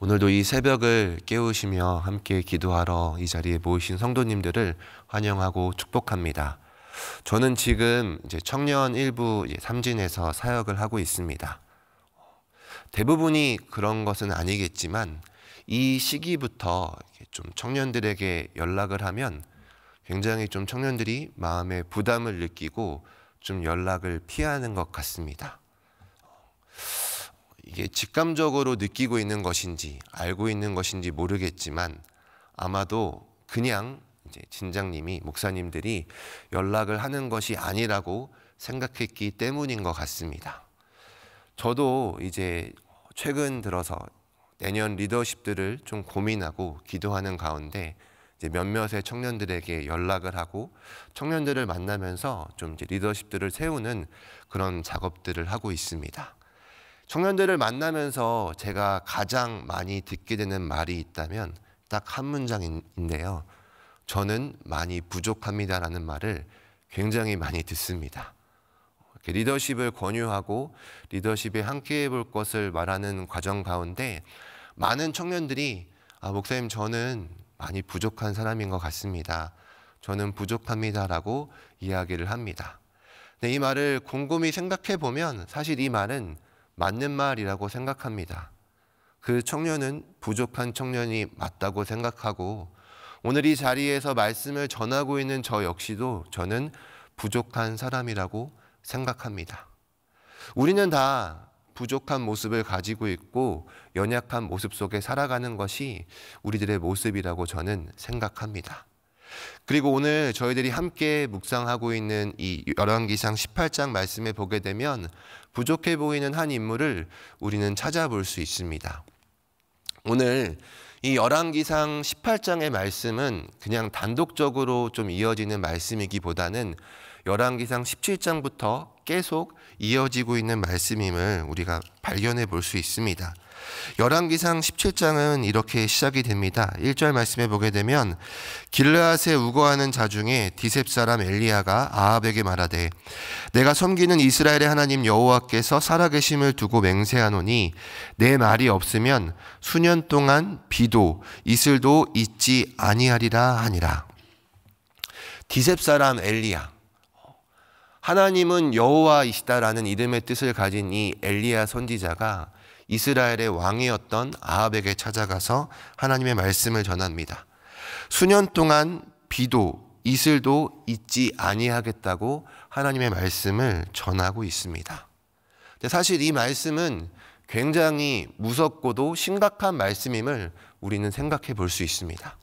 오늘도 이 새벽을 깨우시며 함께 기도하러 이 자리에 모이신 성도님들을 환영하고 축복합니다. 저는 지금 청년 일부 삼진에서 사역을 하고 있습니다. 대부분이 그런 것은 아니겠지만 이 시기부터 좀 청년들에게 연락을 하면 굉장히 좀 청년들이 마음에 부담을 느끼고 좀 연락을 피하는 것 같습니다. 이게 직감적으로 느끼고 있는 것인지 알고 있는 것인지 모르겠지만 아마도 그냥 진장님이 목사님들이 연락을 하는 것이 아니라고 생각했기 때문인 것 같습니다. 저도 이제 최근 들어서 내년 리더십들을 좀 고민하고 기도하는 가운데 몇몇의 청년들에게 연락을 하고 청년들을 만나면서 좀 리더십들을 세우는 그런 작업들을 하고 있습니다. 청년들을 만나면서 제가 가장 많이 듣게 되는 말이 있다면 딱 한 문장인데요. 저는 많이 부족합니다라는 말을 굉장히 많이 듣습니다. 리더십을 권유하고 리더십에 함께 해볼 것을 말하는 과정 가운데 많은 청년들이 목사님 저는 많이 부족한 사람인 것 같습니다. 저는 부족합니다라고 이야기를 합니다. 근데 이 말을 곰곰이 생각해 보면 사실 이 말은 맞는 말이라고 생각합니다. 그 청년은 부족한 청년이 맞다고 생각하고 오늘 이 자리에서 말씀을 전하고 있는 저 역시도 저는 부족한 사람이라고 생각합니다. 우리는 다 부족한 모습을 가지고 있고 연약한 모습 속에 살아가는 것이 우리들의 모습이라고 저는 생각합니다. 그리고 오늘 저희들이 함께 묵상하고 있는 이 열왕기상 18장 말씀에 보게 되면 부족해 보이는 한 인물을 우리는 찾아볼 수 있습니다. 오늘 이 열왕기상 18장의 말씀은 그냥 단독적으로 좀 이어지는 말씀이기보다는 열왕기상 17장부터 계속 이어지고 있는 말씀임을 우리가 발견해 볼 수 있습니다. 열왕기상 17장은 이렇게 시작이 됩니다. 1절 말씀에 보게 되면 길르앗에 우거하는 자 중에 디셉 사람 엘리야가 아합에게 말하되 내가 섬기는 이스라엘의 하나님 여호와께서 살아계심을 두고 맹세하노니 내 말이 없으면 수년 동안 비도 이슬도 있지 아니하리라 하니라. 디셉 사람 엘리야, 하나님은 여호와이시다라는 이름의 뜻을 가진 이 엘리야 선지자가 이스라엘의 왕이었던 아합에게 찾아가서 하나님의 말씀을 전합니다. 수년 동안 비도 이슬도 있지 아니하겠다고 하나님의 말씀을 전하고 있습니다. 사실 이 말씀은 굉장히 무섭고도 심각한 말씀임을 우리는 생각해 볼 수 있습니다.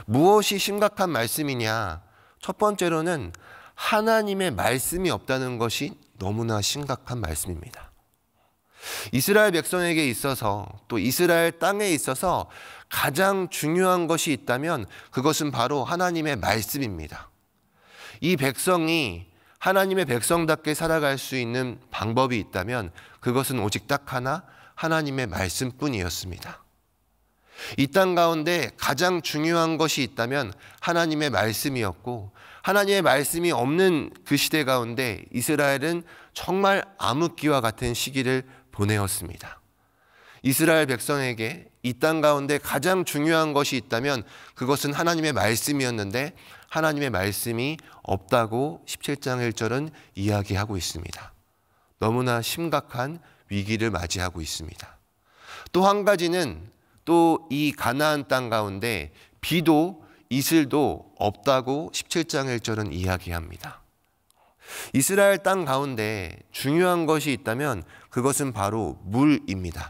무엇이 심각한 말씀이냐? 첫 번째로는 하나님의 말씀이 없다는 것이 너무나 심각한 말씀입니다. 이스라엘 백성에게 있어서 또 이스라엘 땅에 있어서 가장 중요한 것이 있다면 그것은 바로 하나님의 말씀입니다. 이 백성이 하나님의 백성답게 살아갈 수 있는 방법이 있다면 그것은 오직 딱 하나 하나님의 말씀뿐이었습니다. 이 땅 가운데 가장 중요한 것이 있다면 하나님의 말씀이었고 하나님의 말씀이 없는 그 시대 가운데 이스라엘은 정말 암흑기와 같은 시기를 보내었습니다. 이스라엘 백성에게 이 땅 가운데 가장 중요한 것이 있다면 그것은 하나님의 말씀이었는데 하나님의 말씀이 없다고 17장 1절은 이야기하고 있습니다. 너무나 심각한 위기를 맞이하고 있습니다. 또 한 가지는 또 이 가나안 땅 가운데 비도 이슬도 없다고 17장 1절은 이야기합니다. 이스라엘 땅 가운데 중요한 것이 있다면 그것은 바로 물입니다.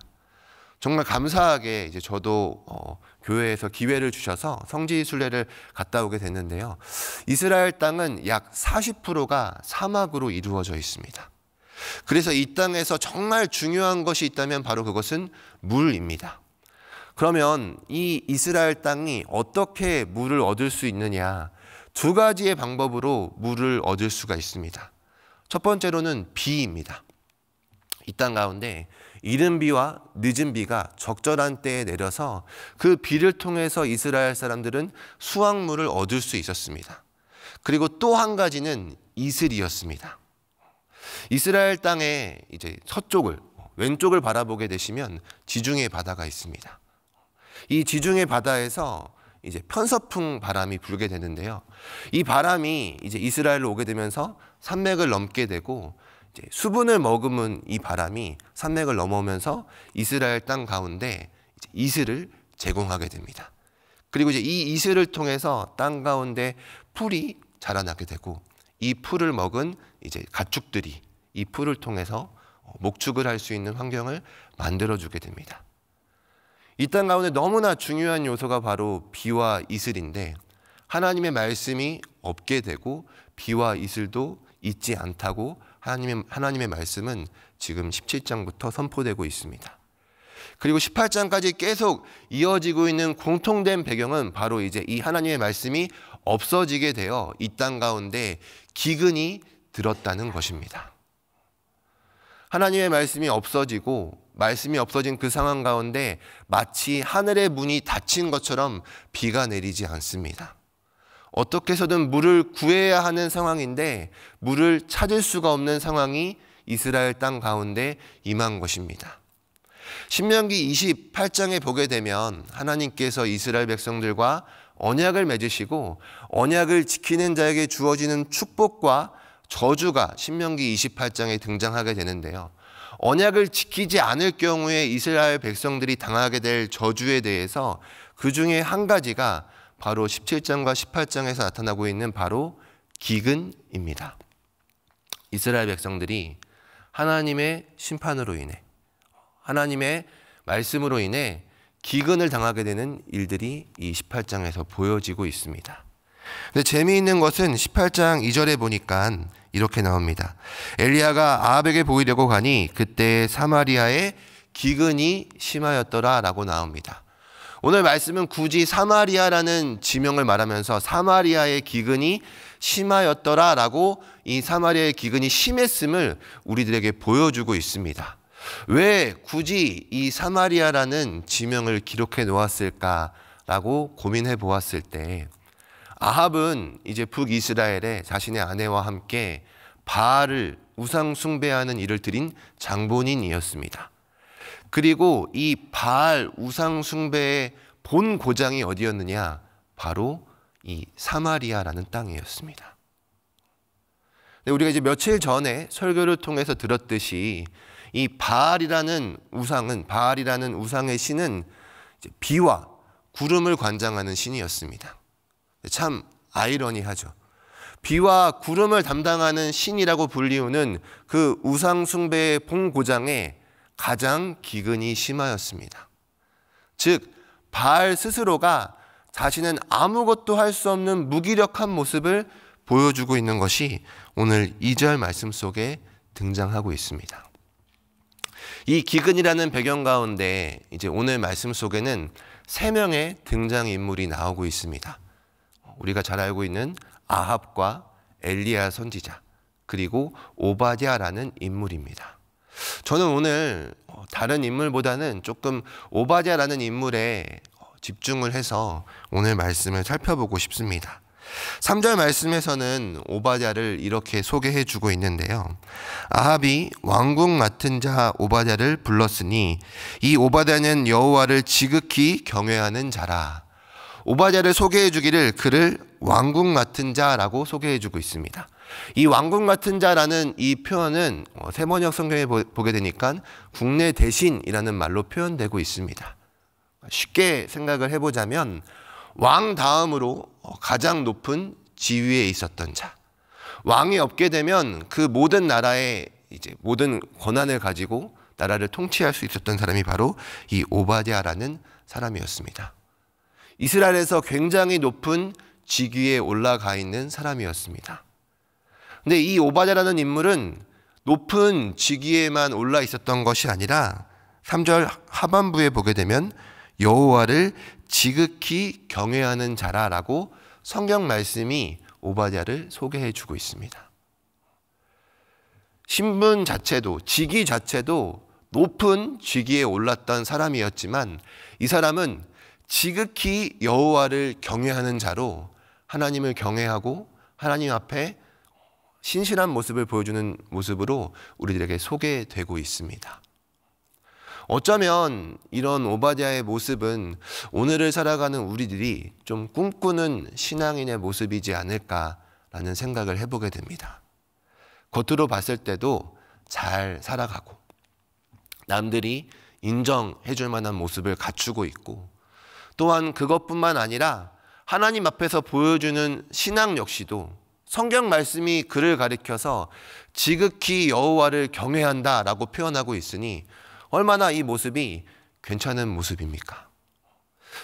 정말 감사하게 저도 교회에서 기회를 주셔서 성지 순례를 갔다 오게 됐는데요. 이스라엘 땅은 약 40%가 사막으로 이루어져 있습니다. 그래서 이 땅에서 정말 중요한 것이 있다면 바로 그것은 물입니다. 그러면 이 이스라엘 땅이 어떻게 물을 얻을 수 있느냐? 두 가지의 방법으로 물을 얻을 수가 있습니다. 첫 번째로는 비입니다. 이 땅 가운데 이른 비와 늦은 비가 적절한 때에 내려서 그 비를 통해서 이스라엘 사람들은 수확물을 얻을 수 있었습니다. 그리고 또 한 가지는 이슬이었습니다. 이스라엘 땅의 이제 서쪽을 왼쪽을 바라보게 되시면 지중해 바다가 있습니다. 이 지중해 바다에서 이제 편서풍 바람이 불게 되는데요. 이 바람이 이제 이스라엘로 오게 되면서 산맥을 넘게 되고 이제 수분을 머금은 이 바람이 산맥을 넘어오면서 이스라엘 땅 가운데 이제 이슬을 제공하게 됩니다. 그리고 이제 이 이슬을 통해서 땅 가운데 풀이 자라나게 되고 이 풀을 먹은 이제 가축들이 이 풀을 통해서 목축을 할 수 있는 환경을 만들어주게 됩니다. 이 땅 가운데 너무나 중요한 요소가 바로 비와 이슬인데 하나님의 말씀이 없게 되고 비와 이슬도 있지 않다고 하나님의 말씀은 지금 17장부터 선포되고 있습니다. 그리고 18장까지 계속 이어지고 있는 공통된 배경은 바로 이제 이 하나님의 말씀이 없어지게 되어 이 땅 가운데 기근이 들었다는 것입니다. 하나님의 말씀이 없어지고 말씀이 없어진 그 상황 가운데 마치 하늘의 문이 닫힌 것처럼 비가 내리지 않습니다. 어떻게 해서든 물을 구해야 하는 상황인데 물을 찾을 수가 없는 상황이 이스라엘 땅 가운데 임한 것입니다. 신명기 28장에 보게 되면 하나님께서 이스라엘 백성들과 언약을 맺으시고 언약을 지키는 자에게 주어지는 축복과 저주가 신명기 28장에 등장하게 되는데요. 언약을 지키지 않을 경우에 이스라엘 백성들이 당하게 될 저주에 대해서 그 중에 한 가지가 바로 17장과 18장에서 나타나고 있는 바로 기근입니다. 이스라엘 백성들이 하나님의 심판으로 인해 하나님의 말씀으로 인해 기근을 당하게 되는 일들이 이 18장에서 보여지고 있습니다. 근데 재미있는 것은 18장 2절에 보니까 이렇게 나옵니다. 엘리야가 아합에게 보이려고 가니 그때 사마리아에 기근이 심하였더라 라고 나옵니다. 오늘 말씀은 굳이 사마리아라는 지명을 말하면서 사마리아의 기근이 심하였더라 라고 이 사마리아의 기근이 심했음을 우리들에게 보여주고 있습니다. 왜 굳이 이 사마리아라는 지명을 기록해 놓았을까라고 고민해 보았을 때 아합은 이제 북이스라엘에 자신의 아내와 함께 바알을 우상 숭배하는 일을 들인 장본인이었습니다. 그리고 이 바알 우상 숭배의 본 고장이 어디였느냐? 바로 이 사마리아라는 땅이었습니다. 우리가 이제 며칠 전에 설교를 통해서 들었듯이 이 바알이라는 우상의 신은 비와 구름을 관장하는 신이었습니다. 참 아이러니하죠. 비와 구름을 담당하는 신이라고 불리우는 그 우상 숭배의 본고장에 가장 기근이 심하였습니다. 즉 바알 스스로가 자신은 아무것도 할 수 없는 무기력한 모습을 보여주고 있는 것이 오늘 2절 말씀 속에 등장하고 있습니다. 이 기근이라는 배경 가운데 이제 오늘 말씀 속에는 3명의 등장인물이 나오고 있습니다. 우리가 잘 알고 있는 아합과 엘리야 선지자 그리고 오바댜라는 인물입니다. 저는 오늘 다른 인물보다는 조금 오바댜라는 인물에 집중을 해서 오늘 말씀을 살펴보고 싶습니다. 3절 말씀에서는 오바댜를 이렇게 소개해 주고 있는데요. 아합이 왕궁 맡은 자 오바댜를 불렀으니 이 오바댜는 여호와를 지극히 경외하는 자라. 오바댜를 소개해 주기를 그를 왕궁 맡은 자라고 소개해 주고 있습니다. 이 왕궁 맡은 자라는 이 표현은 세번역 성경에 보게 되니까 국내 대신이라는 말로 표현되고 있습니다. 쉽게 생각을 해보자면 왕 다음으로 가장 높은 지위에 있었던 자. 왕이 없게 되면 그 모든 나라의 이제 모든 권한을 가지고 나라를 통치할 수 있었던 사람이 바로 이 오바댜라는 사람이었습니다. 이스라엘에서 굉장히 높은 직위에 올라가 있는 사람이었습니다. 근데 이 오바댜라는 인물은 높은 직위에만 올라 있었던 것이 아니라 3절 하반부에 보게 되면 여호와를 지극히 경외하는 자라라고 성경 말씀이 오바댜를 소개해 주고 있습니다. 신분 자체도 직위 자체도 높은 직위에 올랐던 사람이었지만 이 사람은 지극히 여호와를 경외하는 자로 하나님을 경외하고 하나님 앞에 신실한 모습을 보여주는 모습으로 우리들에게 소개되고 있습니다. 어쩌면 이런 오바댜의 모습은 오늘을 살아가는 우리들이 좀 꿈꾸는 신앙인의 모습이지 않을까라는 생각을 해보게 됩니다. 겉으로 봤을 때도 잘 살아가고 남들이 인정해 줄 만한 모습을 갖추고 있고, 또한 그것뿐만 아니라 하나님 앞에서 보여주는 신앙 역시도 성경 말씀이 그를 가리켜서 지극히 여호와를 경외한다라고 표현하고 있으니 얼마나 이 모습이 괜찮은 모습입니까?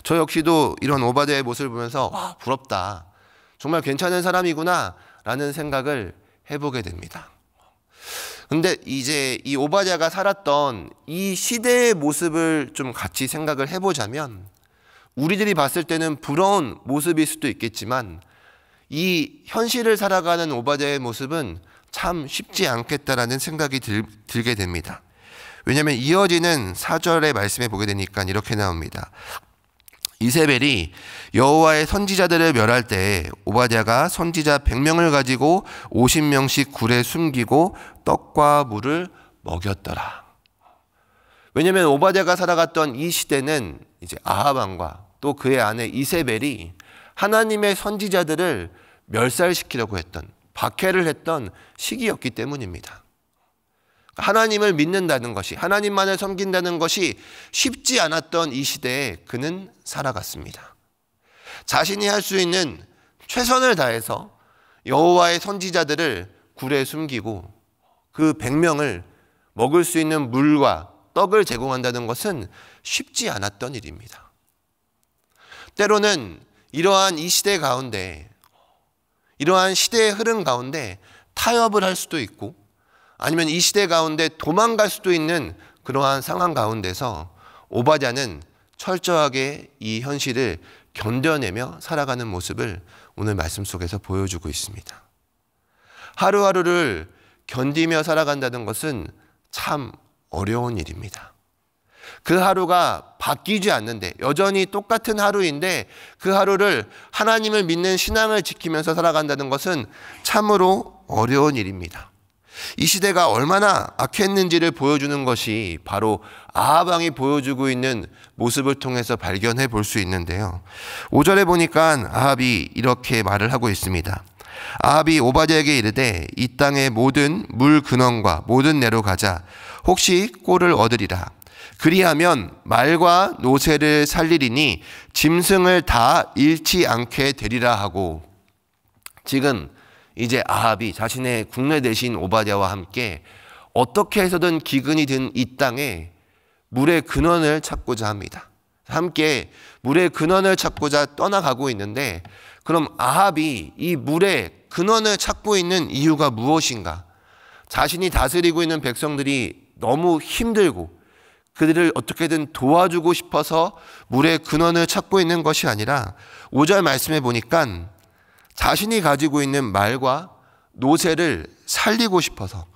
저 역시도 이런 오바댜의 모습을 보면서 와, 부럽다, 정말 괜찮은 사람이구나 라는 생각을 해보게 됩니다. 근데 이제 이 오바댜가 살았던 이 시대의 모습을 좀 같이 생각을 해보자면, 우리들이 봤을 때는 부러운 모습일 수도 있겠지만 이 현실을 살아가는 오바댜의 모습은 참 쉽지 않겠다라는 생각이 들게 됩니다. 왜냐하면 이어지는 4절의 말씀에 보게 되니까 이렇게 나옵니다. 이세벨이 여호와의 선지자들을 멸할 때 오바댜가 선지자 100명을 가지고 50명씩 굴에 숨기고 떡과 물을 먹였더라. 왜냐하면 오바댜가 살아갔던 이 시대는 이제 아합 왕과 또 그의 아내 이세벨이 하나님의 선지자들을 멸살시키려고 했던, 박해를 했던 시기였기 때문입니다. 하나님을 믿는다는 것이, 하나님만을 섬긴다는 것이 쉽지 않았던 이 시대에 그는 살아갔습니다. 자신이 할 수 있는 최선을 다해서 여호와의 선지자들을 굴에 숨기고 그 100명을 먹을 수 있는 물과 떡을 제공한다는 것은 쉽지 않았던 일입니다. 때로는 이러한 이 시대 가운데, 이러한 시대의 흐름 가운데 타협을 할 수도 있고, 아니면 이 시대 가운데 도망갈 수도 있는 그러한 상황 가운데서 오바댜는 철저하게 이 현실을 견뎌내며 살아가는 모습을 오늘 말씀 속에서 보여주고 있습니다. 하루하루를 견디며 살아간다는 것은 참 어려운 일입니다. 그 하루가 바뀌지 않는데, 여전히 똑같은 하루인데 그 하루를 하나님을 믿는 신앙을 지키면서 살아간다는 것은 참으로 어려운 일입니다. 이 시대가 얼마나 악했는지를 보여주는 것이 바로 아합 왕이 보여주고 있는 모습을 통해서 발견해 볼 수 있는데요. 5절에 보니까 아합이 이렇게 말을 하고 있습니다. 아합이 오바댜에게 이르되 이 땅의 모든 물 근원과 모든 내로 가자. 혹시 꼴을 얻으리라. 그리하면 말과 노새를 살리리니 짐승을 다 잃지 않게 되리라 하고, 지금 이제 아합이 자신의 국내 대신 오바댜와 함께 어떻게 해서든 기근이 든 이 땅에 물의 근원을 찾고자 합니다. 함께 물의 근원을 찾고자 떠나가고 있는데, 그럼 아합이 이 물의 근원을 찾고 있는 이유가 무엇인가? 자신이 다스리고 있는 백성들이 너무 힘들고 그들을 어떻게든 도와주고 싶어서 물의 근원을 찾고 있는 것이 아니라 5절 말씀에 보니까 자신이 가지고 있는 말과 노새를 살리고 싶어서,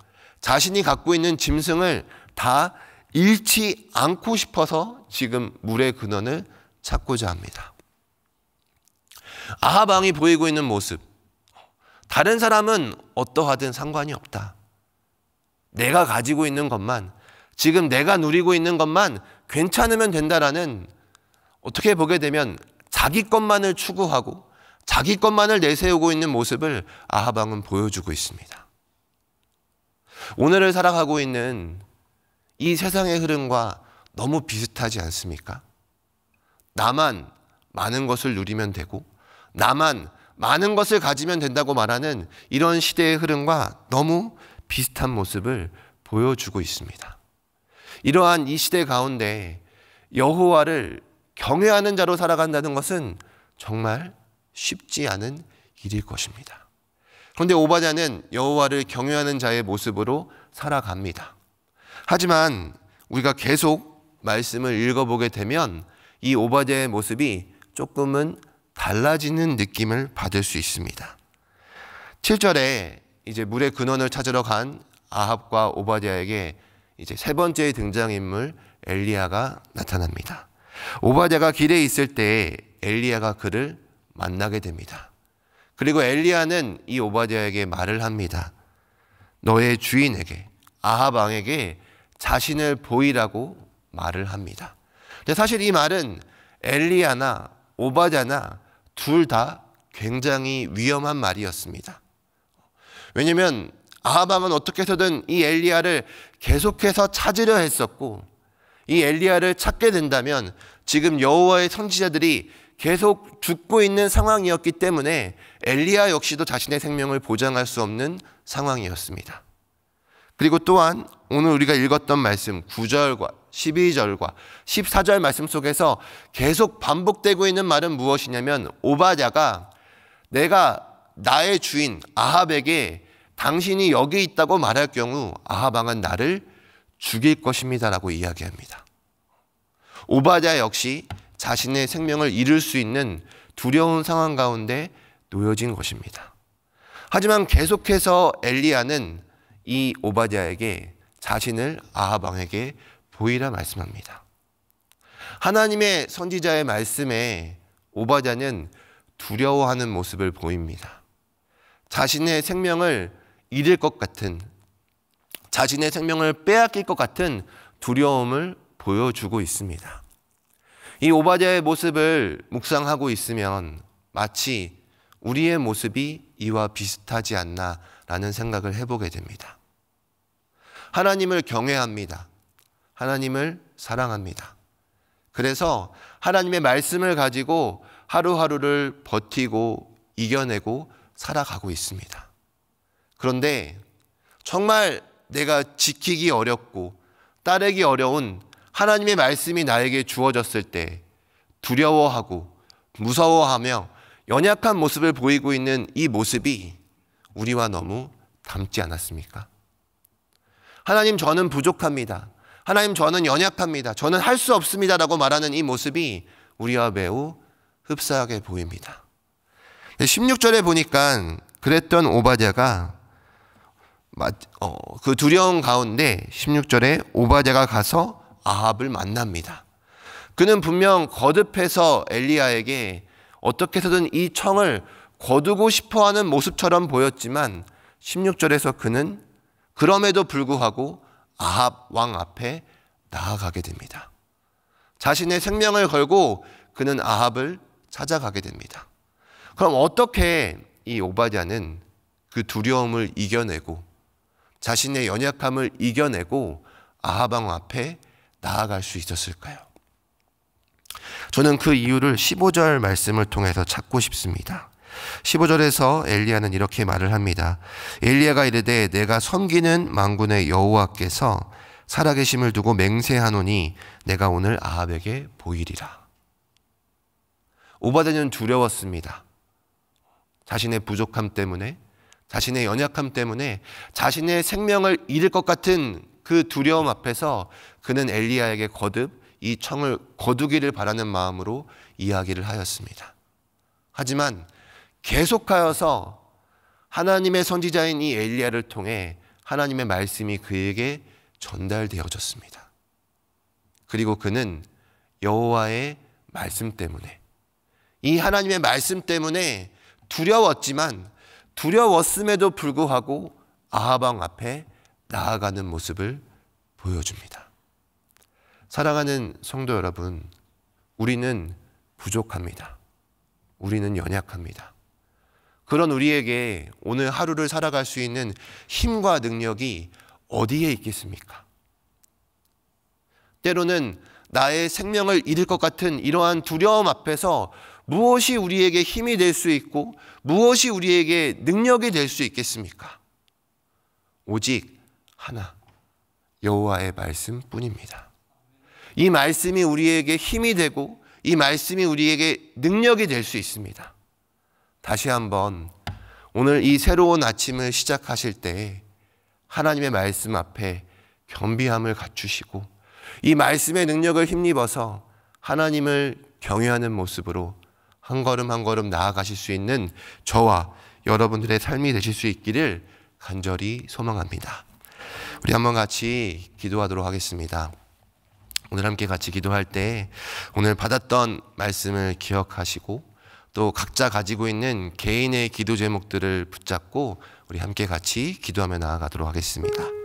자신이 갖고 있는 짐승을 다 잃지 않고 싶어서 지금 물의 근원을 찾고자 합니다. 아합 왕이 보이고 있는 모습, 다른 사람은 어떠하든 상관이 없다. 내가 가지고 있는 것만, 지금 내가 누리고 있는 것만 괜찮으면 된다라는, 어떻게 보게 되면 자기 것만을 추구하고 자기 것만을 내세우고 있는 모습을 아합 왕은 보여주고 있습니다. 오늘을 살아가고 있는 이 세상의 흐름과 너무 비슷하지 않습니까? 나만 많은 것을 누리면 되고 나만 많은 것을 가지면 된다고 말하는 이런 시대의 흐름과 너무 비슷한 모습을 보여주고 있습니다. 이러한 이 시대 가운데 여호와를 경외하는 자로 살아간다는 것은 정말 쉽지 않은 일일 것입니다. 그런데 오바댜는 여호와를 경외하는 자의 모습으로 살아갑니다. 하지만 우리가 계속 말씀을 읽어보게 되면 이 오바댜의 모습이 조금은 달라지는 느낌을 받을 수 있습니다. 7절에 이제 물의 근원을 찾으러 간 아합과 오바댜에게 이제 세 번째의 등장인물 엘리야가 나타납니다. 오바댜가 길에 있을 때 엘리야가 그를 만나게 됩니다. 그리고 엘리야는 이 오바댜에게 말을 합니다. 너의 주인에게, 아합 왕에게 자신을 보이라고 말을 합니다. 근데 사실 이 말은 엘리야나 오바댜나 둘 다 굉장히 위험한 말이었습니다. 왜냐하면 아합 왕은 어떻게 해서든 이 엘리야를 계속해서 찾으려 했었고, 이 엘리야를 찾게 된다면 지금 여호와의 선지자들이 계속 죽고 있는 상황이었기 때문에 엘리야 역시도 자신의 생명을 보장할 수 없는 상황이었습니다. 그리고 또한 오늘 우리가 읽었던 말씀 9절과 12절과 14절 말씀 속에서 계속 반복되고 있는 말은 무엇이냐면, 오바댜가 내가 나의 주인 아합에게 당신이 여기 있다고 말할 경우 아합 왕은 나를 죽일 것입니다 라고 이야기합니다. 오바댜 역시 자신의 생명을 잃을 수 있는 두려운 상황 가운데 놓여진 것입니다. 하지만 계속해서 엘리야는 이 오바댜에게 자신을 아합 왕에게 보이라 말씀합니다. 하나님의 선지자의 말씀에 오바댜는 두려워하는 모습을 보입니다. 자신의 생명을 잃을 것 같은, 자신의 생명을 빼앗길 것 같은 두려움을 보여주고 있습니다. 이 오바댜의 모습을 묵상하고 있으면 마치 우리의 모습이 이와 비슷하지 않나라는 생각을 해보게 됩니다. 하나님을 경외합니다. 하나님을 사랑합니다. 그래서 하나님의 말씀을 가지고 하루하루를 버티고 이겨내고 살아가고 있습니다. 그런데 정말 내가 지키기 어렵고 따르기 어려운 하나님의 말씀이 나에게 주어졌을 때 두려워하고 무서워하며 연약한 모습을 보이고 있는 이 모습이 우리와 너무 닮지 않았습니까? 하나님, 저는 부족합니다. 하나님, 저는 연약합니다. 저는 할 수 없습니다 라고 말하는 이 모습이 우리와 매우 흡사하게 보입니다. 16절에 보니까 그랬던 오바댜가 그 두려움 가운데 16절에 오바댜가 가서 아합을 만납니다. 그는 분명 거듭해서 엘리야에게 어떻게 해서든 이 청을 거두고 싶어하는 모습처럼 보였지만 16절에서 그는 그럼에도 불구하고 아합 왕 앞에 나아가게 됩니다. 자신의 생명을 걸고 그는 아합을 찾아가게 됩니다. 그럼 어떻게 이 오바댜는 그 두려움을 이겨내고 자신의 연약함을 이겨내고 아합 왕 앞에 나아갈 수 있었을까요? 저는 그 이유를 15절 말씀을 통해서 찾고 싶습니다. 15절에서 엘리야는 이렇게 말을 합니다. 엘리야가 이르되 내가 섬기는 만군의 여호와께서 살아계심을 두고 맹세하노니 내가 오늘 아합에게 보이리라. 오바댜는 두려웠습니다. 자신의 부족함 때문에, 자신의 연약함 때문에 자신의 생명을 잃을 것 같은 그 두려움 앞에서 그는 엘리야에게 거듭 이 청을 거두기를 바라는 마음으로 이야기를 하였습니다. 하지만 계속하여서 하나님의 선지자인 이 엘리야를 통해 하나님의 말씀이 그에게 전달되어졌습니다. 그리고 그는 여호와의 말씀 때문에, 이 하나님의 말씀 때문에 두려웠지만 두려웠음에도 불구하고 아합 왕 앞에 나아가는 모습을 보여줍니다. 사랑하는 성도 여러분, 우리는 부족합니다. 우리는 연약합니다. 그런 우리에게 오늘 하루를 살아갈 수 있는 힘과 능력이 어디에 있겠습니까? 때로는 나의 생명을 잃을 것 같은 이러한 두려움 앞에서 무엇이 우리에게 힘이 될 수 있고 무엇이 우리에게 능력이 될 수 있겠습니까? 오직 하나, 여호와의 말씀뿐입니다. 이 말씀이 우리에게 힘이 되고 이 말씀이 우리에게 능력이 될 수 있습니다. 다시 한번 오늘 이 새로운 아침을 시작하실 때 하나님의 말씀 앞에 겸비함을 갖추시고 이 말씀의 능력을 힘입어서 하나님을 경외하는 모습으로 한 걸음 한 걸음 나아가실 수 있는 저와 여러분들의 삶이 되실 수 있기를 간절히 소망합니다. 우리 한번 같이 기도하도록 하겠습니다. 오늘 함께 같이 기도할 때 오늘 받았던 말씀을 기억하시고 또 각자 가지고 있는 개인의 기도 제목들을 붙잡고 우리 함께 같이 기도하며 나아가도록 하겠습니다.